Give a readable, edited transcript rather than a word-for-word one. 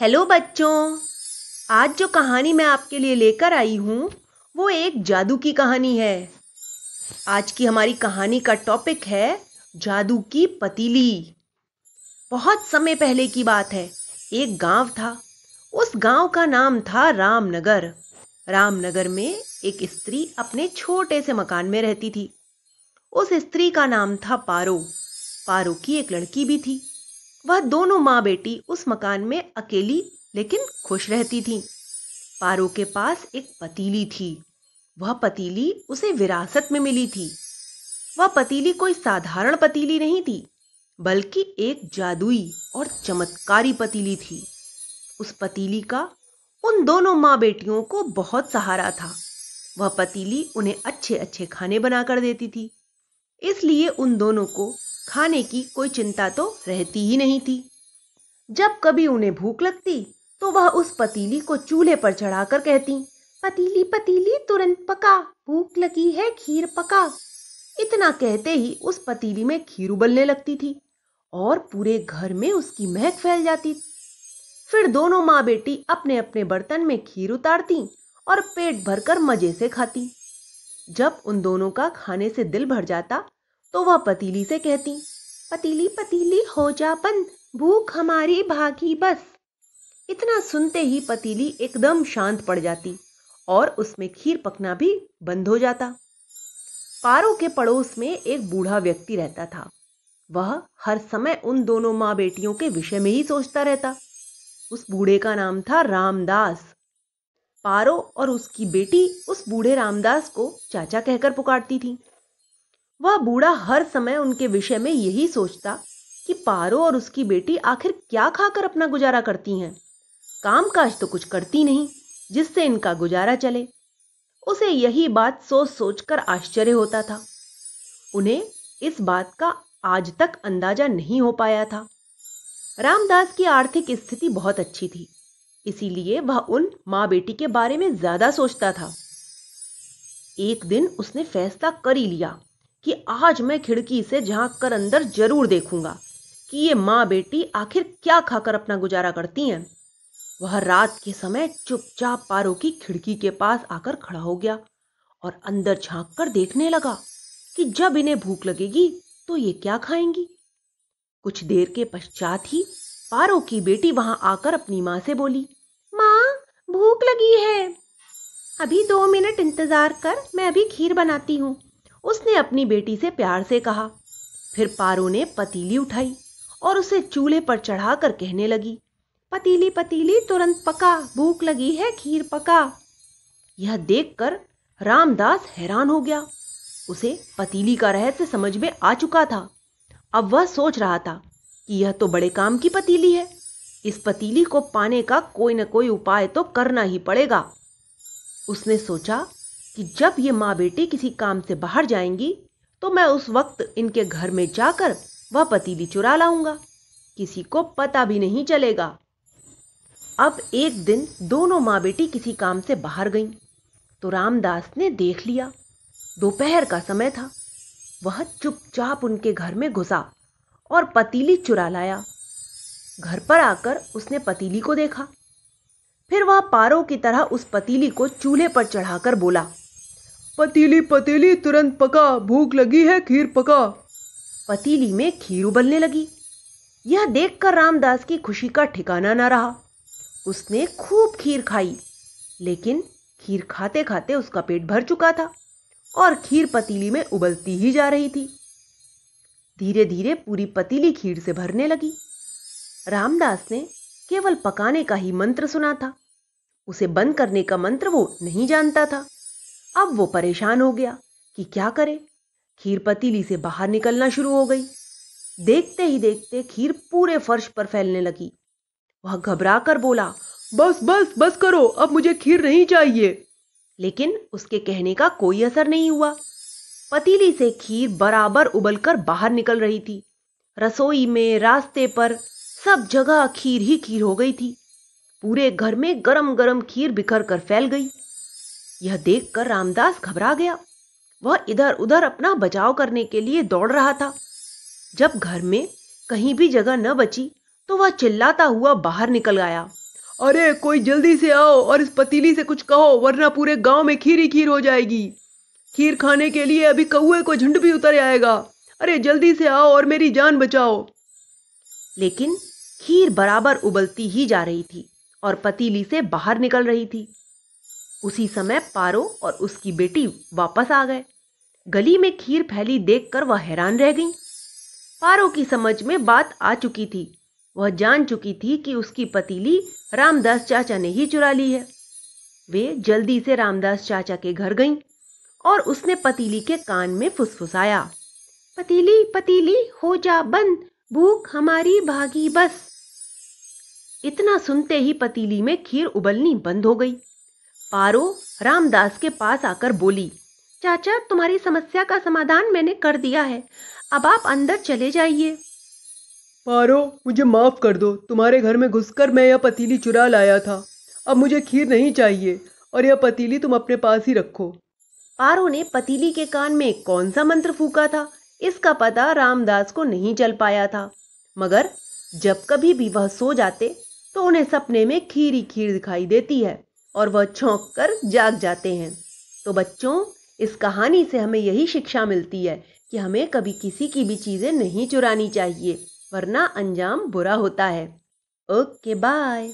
Hello बच्चों। आज जो कहानी मैं आपके लिए लेकर आई हूँ वो एक जादू की कहानी है। आज की हमारी कहानी का टॉपिक है जादू की पतीली। बहुत समय पहले की बात है। एक गांव था। उस गांव का नाम था रामनगर। रामनगर में एक स्त्री अपने छोटे से मकान में रहती थी। उस स्त्री का नाम था पारो। पारो की एक लड़की भी थी। वह दोनों माँ बेटी उस मकान में अकेली लेकिन खुश रहती थीं। पारो के पास एक पतीली थी। वह पतीली उसे विरासत में मिली थी। वह पतीली कोई साधारण पतीली नहीं थी, बल्कि एक जादुई और चमत्कारी पतीली थी। उस पतीली का उन दोनों माँ बेटियों को बहुत सहारा था। वह पतीली उन्हें अच्छे अच्छे खाने बनाकर देती थी, इसलिए उन दोनों को खाने की कोई चिंता तो रहती ही नहीं थी। जब कभी उन्हें भूख लगती तो वह उस पतीली को चूल्हे पर चढ़ाकर कहती, पतीली पतीली तुरंत पका, भूख लगी है खीर पका। इतना कहते ही उस पतीली में खीर उबलने लगती थी और पूरे घर में उसकी महक फैल जाती। फिर दोनों माँ बेटी अपने अपने बर्तन में खीर उतारती और पेट भरकर मजे से खाती। जब उन दोनों का खाने से दिल भर जाता तो वह पतीली से कहती, पतीली पतीली हो जा बंद, भूख हमारी भागी बस। इतना सुनते ही पतीली एकदम शांत पड़ जाती और उसमें खीर पकना भी बंद हो जाता। पारो के पड़ोस में एक बूढ़ा व्यक्ति रहता था। वह हर समय उन दोनों माँ बेटियों के विषय में ही सोचता रहता। उस बूढ़े का नाम था रामदास। पारो और उसकी बेटी उस बूढ़े रामदास को चाचा कहकर पुकारती थी। वह बूढ़ा हर समय उनके विषय में यही सोचता कि पारो और उसकी बेटी आखिर क्या खाकर अपना गुजारा करती हैं। कामकाज तो कुछ करती नहीं जिससे इनका गुजारा चले। उसे यही बात सोच सोचकर आश्चर्य होता था। उन्हें इस बात का आज तक अंदाजा नहीं हो पाया था। रामदास की आर्थिक स्थिति बहुत अच्छी थी, इसीलिए वह उन माँ बेटी के बारे में ज्यादा सोचता था। एक दिन उसने फैसला कर ही लिया कि आज मैं खिड़की से झांक कर अंदर जरूर देखूंगा कि ये माँ बेटी आखिर क्या खाकर अपना गुजारा करती हैं। वह रात के समय चुपचाप पारो की खिड़की के पास आकर खड़ा हो गया और अंदर झांक कर देखने लगा कि जब इन्हें भूख लगेगी तो ये क्या खाएंगी। कुछ देर के पश्चात ही पारो की बेटी वहां आकर अपनी माँ से बोली, माँ भूख लगी है, अभी 2 मिनट इंतजार कर, मैं अभी खीर बनाती हूँ। उसने अपनी बेटी से प्यार से कहा। फिर पारो ने पतीली उठाई और उसे चूल्हे पर चढ़ाकर कहने लगी, पतीली पतीली तुरंत पका, भूख लगी है खीर पका। यह देखकर रामदास हैरान हो गया। उसे पतीली का रहस्य समझ में आ चुका था। अब वह सोच रहा था कि यह तो बड़े काम की पतीली है। इस पतीली को पाने का कोई न कोई उपाय तो करना ही पड़ेगा। उसने सोचा कि जब ये माँ बेटी किसी काम से बाहर जाएंगी तो मैं उस वक्त इनके घर में जाकर वह पतीली चुरा लाऊंगा। किसी को पता भी नहीं चलेगा। अब एक दिन दोनों माँ बेटी किसी काम से बाहर गईं, तो रामदास ने देख लिया। दोपहर का समय था। वह चुपचाप उनके घर में घुसा और पतीली चुरा लाया। घर पर आकर उसने पतीली को देखा। फिर वह पारो की तरह उस पतीली को चूल्हे पर चढ़ाकर बोला, पतीली पतीली तुरंत पका, भूख लगी है खीर पका। पतीली में खीर उबलने लगी। यह देखकर रामदास की खुशी का ठिकाना न रहा। उसने खूब खीर खाई, लेकिन खीर खाते खाते उसका पेट भर चुका था और खीर पतीली में उबलती ही जा रही थी। धीरे धीरे पूरी पतीली खीर से भरने लगी। रामदास ने केवल पकाने का ही मंत्र सुना था। उसे बंद करने का मंत्र वो नहीं जानता था। अब वो परेशान हो गया कि क्या करे। खीर पतीली से बाहर निकलना शुरू हो गई। देखते ही देखते खीर पूरे फर्श पर फैलने लगी। वह घबरा कर बोला, बस बस बस करो, अब मुझे खीर नहीं चाहिए। लेकिन उसके कहने का कोई असर नहीं हुआ। पतीली से खीर बराबर उबलकर बाहर निकल रही थी। रसोई में, रास्ते पर, सब जगह खीर ही खीर हो गई थी। पूरे घर में गरम गरम खीर बिखर कर फैल गई। यह देखकर रामदास घबरा गया। वह इधर उधर अपना बचाव करने के लिए दौड़ रहा था। जब घर में कहीं भी जगह न बची तो वह चिल्लाता हुआ बाहर निकल आया अरे कोई जल्दी से आओ और इस पतीली से कुछ कहो, वरना पूरे गांव में खीर ही खीर हो जाएगी। खीर खाने के लिए अभी कौए को झुंड भी उतर आएगा। अरे जल्दी से आओ और मेरी जान बचाओ। लेकिन खीर बराबर उबलती ही जा रही थी और पतीली से बाहर निकल रही थी। उसी समय पारो और उसकी बेटी वापस आ गए। गली में खीर फैली देखकर वह हैरान रह गई। पारो की समझ में बात आ चुकी थी। वह जान चुकी थी कि उसकी पतीली रामदास चाचा ने ही चुरा ली है। वे जल्दी से रामदास चाचा के घर गईं और उसने पतीली के कान में फुसफुसाया, पतीली पतीली हो जा बंद, भूख हमारी भागी बस। इतना सुनते ही पतीली में खीर उबलनी बंद हो गई। पारो रामदास के पास आकर बोली, चाचा तुम्हारी समस्या का समाधान मैंने कर दिया है, अब आप अंदर चले जाइए। पारो मुझे माफ कर दो, तुम्हारे घर में घुसकर मैं यह पतीली चुरा लाया था। अब मुझे खीर नहीं चाहिए और यह पतीली तुम अपने पास ही रखो। पारो ने पतीली के कान में कौन सा मंत्र फूका था, इसका पता रामदास को नहीं चल पाया था। मगर जब कभी भी वह सो जाते तो उन्हें सपने में खीर ही खीर दिखाई देती है और वह चौंक कर जाग जाते हैं। तो बच्चों, इस कहानी से हमें यही शिक्षा मिलती है कि हमें कभी किसी की भी चीजें नहीं चुरानी चाहिए, वरना अंजाम बुरा होता है। Okay bye.